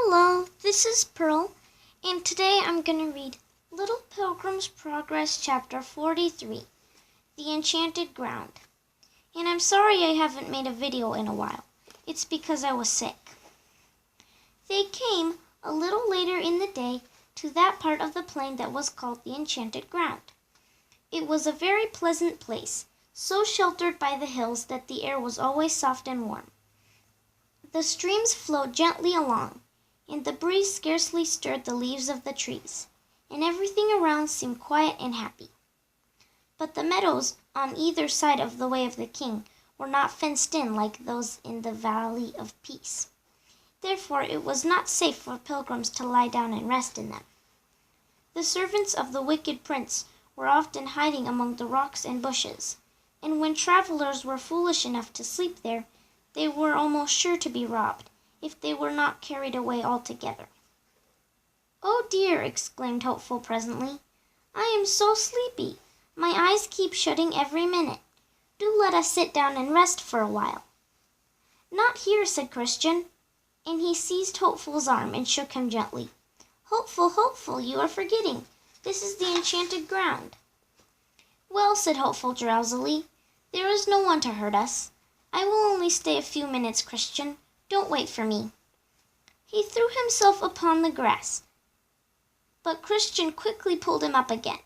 Hello, this is Pearl, and today I'm going to read Little Pilgrim's Progress Chapter 43, The Enchanted Ground. And I'm sorry I haven't made a video in a while. It's because I was sick. They came a little later in the day to that part of the plain that was called the Enchanted Ground. It was a very pleasant place, so sheltered by the hills that the air was always soft and warm. The streams flowed gently along, and the breeze scarcely stirred the leaves of the trees, and everything around seemed quiet and happy. But the meadows on either side of the way of the king were not fenced in like those in the Valley of Peace. Therefore it was not safe for pilgrims to lie down and rest in them. The servants of the wicked prince were often hiding among the rocks and bushes, and when travelers were foolish enough to sleep there, they were almost sure to be robbed, if they were not carried away altogether. "Oh dear," exclaimed Hopeful presently, "I am so sleepy. My eyes keep shutting every minute. Do let us sit down and rest for a while." "Not here," said Christian, and he seized Hopeful's arm and shook him gently. "Hopeful, Hopeful, you are forgetting. This is the enchanted ground." "Well," said Hopeful drowsily, "there is no one to hurt us. I will only stay a few minutes, Christian. Don't wait for me." He threw himself upon the grass, but Christian quickly pulled him up again,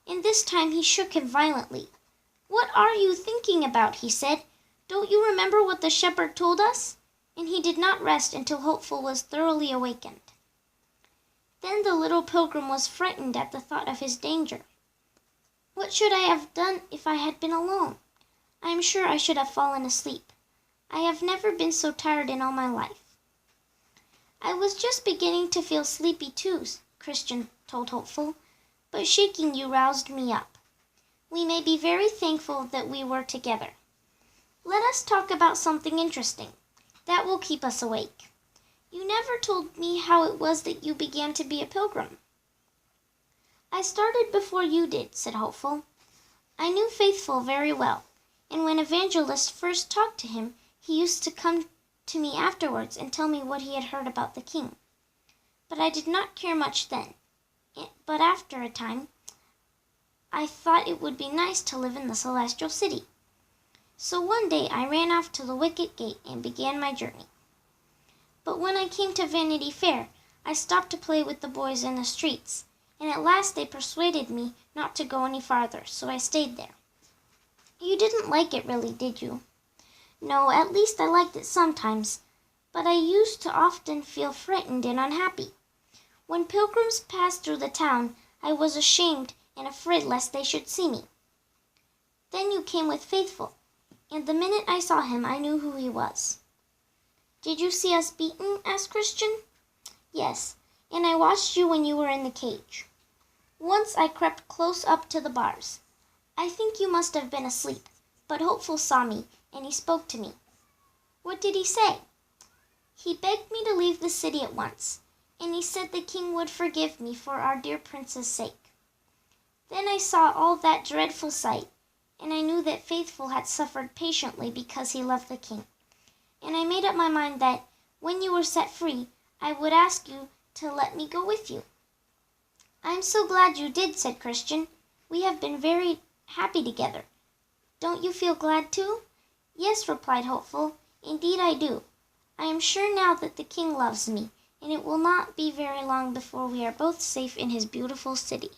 and this time he shook him violently. "What are you thinking about?" he said. "Don't you remember what the shepherd told us?" And he did not rest until Hopeful was thoroughly awakened. Then the little pilgrim was frightened at the thought of his danger. "What should I have done if I had been alone? I am sure I should have fallen asleep. I have never been so tired in all my life." "I was just beginning to feel sleepy too," Christian told Hopeful, "but shaking you roused me up. We may be very thankful that we were together. Let us talk about something interesting. That will keep us awake. You never told me how it was that you began to be a pilgrim." "I started before you did," said Hopeful. "I knew Faithful very well, and when Evangelist first talked to him, he used to come to me afterwards and tell me what he had heard about the king. But I did not care much then. But after a time, I thought it would be nice to live in the celestial city. So one day I ran off to the wicket gate and began my journey. But when I came to Vanity Fair, I stopped to play with the boys in the streets, and at last they persuaded me not to go any farther, so I stayed there." "You didn't like it really, did you?" "No, at least I liked it sometimes, but I used to often feel frightened and unhappy. When pilgrims passed through the town, I was ashamed and afraid lest they should see me. Then you came with Faithful, and the minute I saw him I knew who he was." "Did you see us beaten?" asked Christian. "Yes, and I watched you when you were in the cage. Once I crept close up to the bars. I think you must have been asleep, but Hopeful saw me, and he spoke to me." "What did he say?" "He begged me to leave the city at once, and he said the king would forgive me for our dear prince's sake. Then I saw all that dreadful sight, and I knew that Faithful had suffered patiently because he loved the king, and I made up my mind that, when you were set free, I would ask you to let me go with you." "I'm so glad you did," said Christian. "We have been very happy together. Don't you feel glad too?" "Yes," replied Hopeful, "indeed I do. I am sure now that the king loves me, and it will not be very long before we are both safe in his beautiful city."